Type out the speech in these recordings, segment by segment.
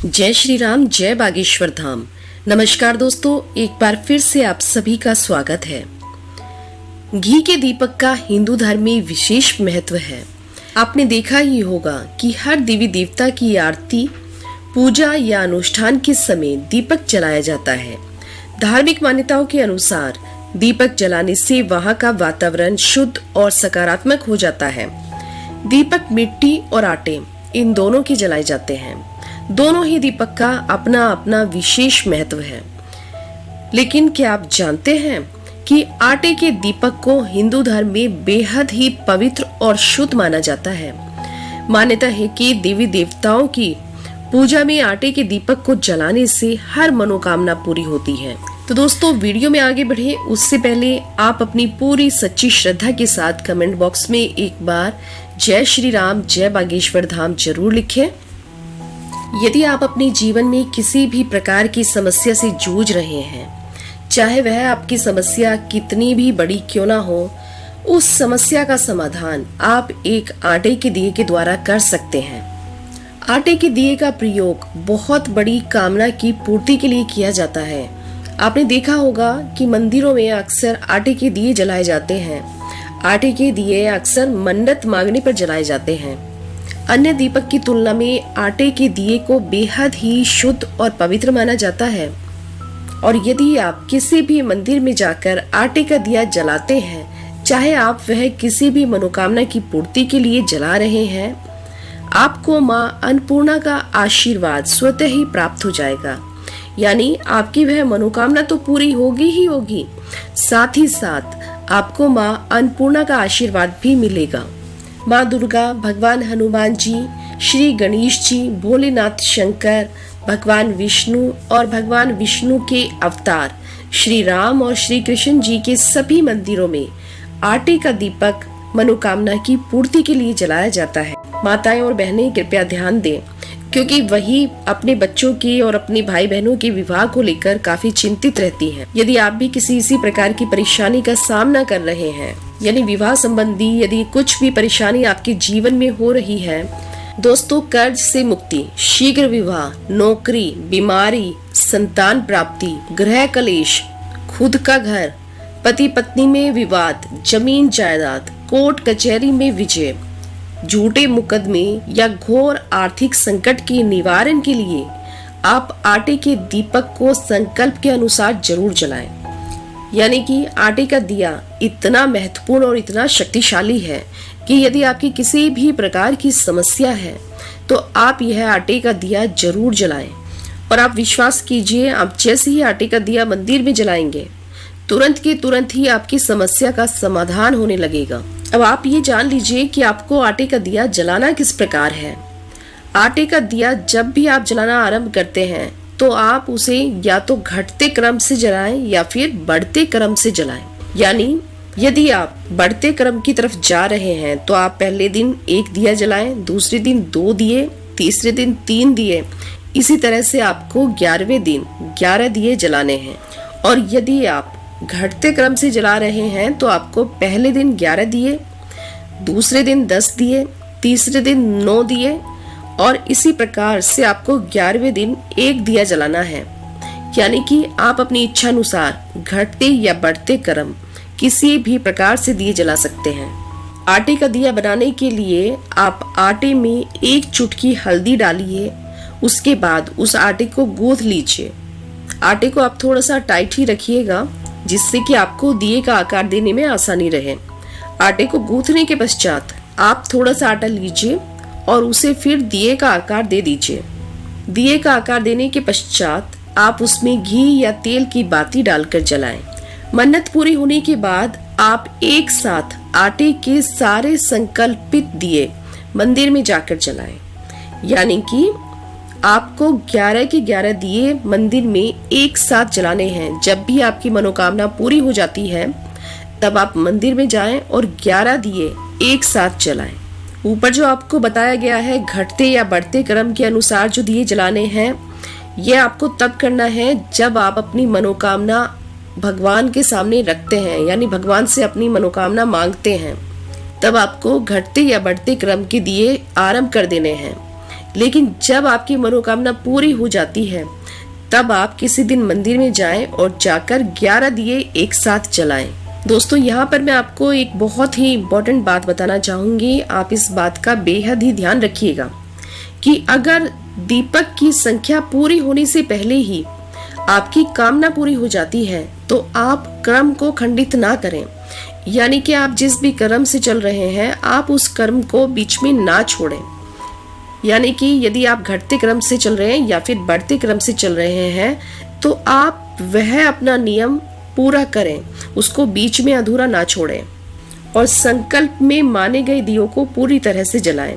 जय श्री राम, जय बागेश्वर धाम। नमस्कार दोस्तों, एक बार फिर से आप सभी का स्वागत है। घी के दीपक का हिंदू धर्म में विशेष महत्व है। आपने देखा ही होगा कि हर देवी देवता की आरती, पूजा या अनुष्ठान के समय दीपक जलाया जाता है। धार्मिक मान्यताओं के अनुसार दीपक जलाने से वहां का वातावरण शुद्ध और सकारात्मक हो जाता है। दीपक मिट्टी और आटे इन दोनों के जलाए जाते हैं। दोनों ही दीपक का अपना अपना विशेष महत्व है। लेकिन क्या आप जानते हैं कि आटे के दीपक को हिंदू धर्म में बेहद ही पवित्र और शुद्ध माना जाता है। मान्यता है कि देवी देवताओं की पूजा में आटे के दीपक को जलाने से हर मनोकामना पूरी होती है। तो दोस्तों, वीडियो में आगे बढ़े उससे पहले आप अपनी पूरी सच्ची श्रद्धा के साथ कमेंट बॉक्स में एक बार जय श्री राम, जय बागेश्वर धाम जरूर लिखें। यदि आप अपने जीवन में किसी भी प्रकार की समस्या से जूझ रहे हैं, चाहे वह आपकी समस्या कितनी भी बड़ी क्यों ना हो, उस समस्या का समाधान आप एक आटे के दिए के द्वारा कर सकते हैं। आटे के दिए का प्रयोग बहुत बड़ी कामना की पूर्ति के लिए किया जाता है। आपने देखा होगा कि मंदिरों में अक्सर आटे के दिए जलाए जाते हैं। आटे के दिए अक्सर मन्नत मांगने पर जलाए जाते हैं। अन्य दीपक की तुलना में आटे के दिए को बेहद ही शुद्ध और पवित्र माना जाता है। और यदि आप किसी भी मंदिर में जाकर आटे का दिया जलाते हैं, चाहे आप वह किसी भी मनोकामना की पूर्ति के लिए जला रहे हैं, आपको माँ अन्नपूर्णा का आशीर्वाद स्वतः ही प्राप्त हो जाएगा। यानी आपकी वह मनोकामना तो पूरी होगी ही होगी, साथ ही साथ आपको माँ अन्नपूर्णा का आशीर्वाद भी मिलेगा। माँ दुर्गा, भगवान हनुमान जी, श्री गणेश जी, भोलेनाथ शंकर, भगवान विष्णु और भगवान विष्णु के अवतार श्री राम और श्री कृष्ण जी के सभी मंदिरों में आटे का दीपक मनोकामना की पूर्ति के लिए जलाया जाता है। माताएं और बहनें कृपया ध्यान दें, क्योंकि वही अपने बच्चों के और अपने भाई बहनों के विवाह को लेकर काफी चिंतित रहती हैं। यदि आप भी किसी इसी प्रकार की परेशानी का सामना कर रहे हैं, यानी विवाह संबंधी यदि कुछ भी परेशानी आपके जीवन में हो रही है, दोस्तों, कर्ज से मुक्ति, शीघ्र विवाह, नौकरी, बीमारी, संतान प्राप्ति, गृह कलेश, खुद का घर, पति पत्नी में विवाद, जमीन जायदाद, कोर्ट कचहरी में विजय, झूठे मुकदमे या घोर आर्थिक संकट के निवारण के लिए आप आटे के दीपक को संकल्प के अनुसार जरूर जलाएं। यानी कि आटे का दिया इतना महत्वपूर्ण और इतना शक्तिशाली है कि यदि आपकी किसी भी प्रकार की समस्या है तो आप यह आटे का दिया जरूर जलाएं। और आप विश्वास कीजिए, आप जैसे ही आटे का दिया मंदिर में जलाएंगे, तुरंत के तुरंत ही आपकी समस्या का समाधान होने लगेगा। अब आप ये जान लीजिए कि आपको आटे का दिया जलाना किस प्रकार है। आटे का दिया जब भी आप जलाना आरंभ करते हैं तो आप उसे या तो घटते क्रम से जलाएं या फिर बढ़ते क्रम से जलाएं। यानी यदि आप बढ़ते क्रम की तरफ जा रहे हैं तो आप पहले दिन 1 दिया जलाएं, दूसरे दिन 2 दिए, तीसरे दिन 3 दिए। इसी तरह से आपको 11वें दिन 11 दिए जलाने हैं। और यदि आप घटते क्रम से जला रहे हैं तो आपको पहले दिन 11 दिए, दूसरे दिन 10 दिए, तीसरे दिन 9 दिए और इसी प्रकार से आपको 11वें दिन 1 दिया जलाना है। यानी कि आप अपनी इच्छा अनुसार घटते या बढ़ते क्रम किसी भी प्रकार से दिए जला सकते हैं। आटे का दिया बनाने के लिए आप आटे में 1 चुटकी हल्दी डालिए। उसके बाद उस आटे को गूंथ लीजिए। आटे को आप थोड़ा सा टाइट ही रखिएगा, जिससे कि आपको दिए का आकार देने में आसानी रहे। आटे को गूंथने के पश्चात आप थोड़ा सा आटा लीजिए और उसे फिर दिए का आकार दे दीजिए। दिए का आकार देने के पश्चात आप उसमें घी या तेल की बाती डालकर जलाएं। मन्नत पूरी होने के बाद आप एक साथ आटे के सारे संकल्पित दिए मंदिर में जाकर जलाएं। यानी कि आपको 11 के 11 दिए मंदिर में एक साथ जलाने हैं। जब भी आपकी मनोकामना पूरी हो जाती है तब आप मंदिर में जाएं और 11 दिए एक साथ जलाएं। ऊपर जो आपको बताया गया है घटते या बढ़ते क्रम के अनुसार जो दिए जलाने हैं, यह आपको तब करना है जब आप अपनी मनोकामना भगवान के सामने रखते हैं, यानी भगवान से अपनी मनोकामना मांगते हैं। तब आपको घटते या बढ़ते क्रम के दिए आरंभ कर देने हैं। लेकिन जब आपकी मनोकामना पूरी हो जाती है तब आप किसी दिन मंदिर में जाएं और जाकर 11 दिए एक साथ जलाएं। दोस्तों, यहाँ पर मैं आपको एक बहुत ही इम्पोर्टेंट बात बताना चाहूंगी। आप इस बात का बेहद ही ध्यान रखिएगा कि अगर दीपक की संख्या पूरी होने से पहले ही आपकी कामना पूरी हो जाती है तो आप कर्म को खंडित ना करें। यानी कि आप जिस भी कर्म से चल रहे हैं आप उस कर्म को बीच में ना छोड़ें। यानी कि यदि आप घटते क्रम से चल रहे हैं या फिर बढ़ते क्रम से चल रहे हैं तो आप वह अपना नियम पूरा करें, उसको बीच में अधूरा ना छोड़ें और संकल्प में माने गए दियों को पूरी तरह से जलाएं।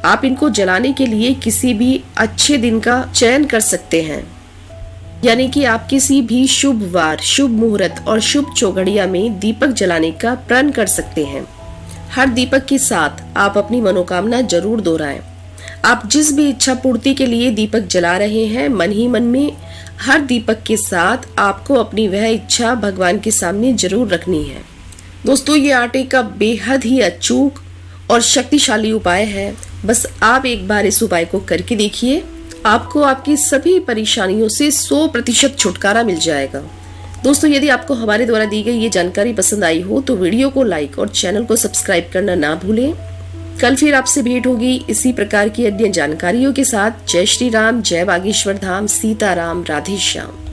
आप इनको जलाने के लिए किसी भी अच्छे दिन का चयन कर सकते हैं। यानी कि आप किसी भी शुभ वार, शुभ मुहूर्त और शुभ चौघड़िया में दीपक जलाने का प्रण कर सकते हैं। हर दीपक के साथ आप अपनी मनोकामना जरूर दोहराएं। आप जिस भी इच्छा पूर्ति के लिए दीपक जला रहे हैं, मन ही मन में हर दीपक के साथ आपको अपनी वह इच्छा भगवान के सामने जरूर रखनी है। दोस्तों, ये आटे का बेहद ही अचूक और शक्तिशाली उपाय है। बस आप एक बार इस उपाय को करके देखिए, आपको आपकी सभी परेशानियों से 100% छुटकारा मिल जाएगा। दोस्तों, यदि आपको हमारे द्वारा दी गई ये जानकारी पसंद आई हो तो वीडियो को लाइक और चैनल को सब्सक्राइब करना ना भूलें। कल फिर आपसे भेंट होगी इसी प्रकार की अन्य जानकारियों के साथ। जय श्री राम, जय बागेश्वर धाम, सीताराम, राधे श्याम।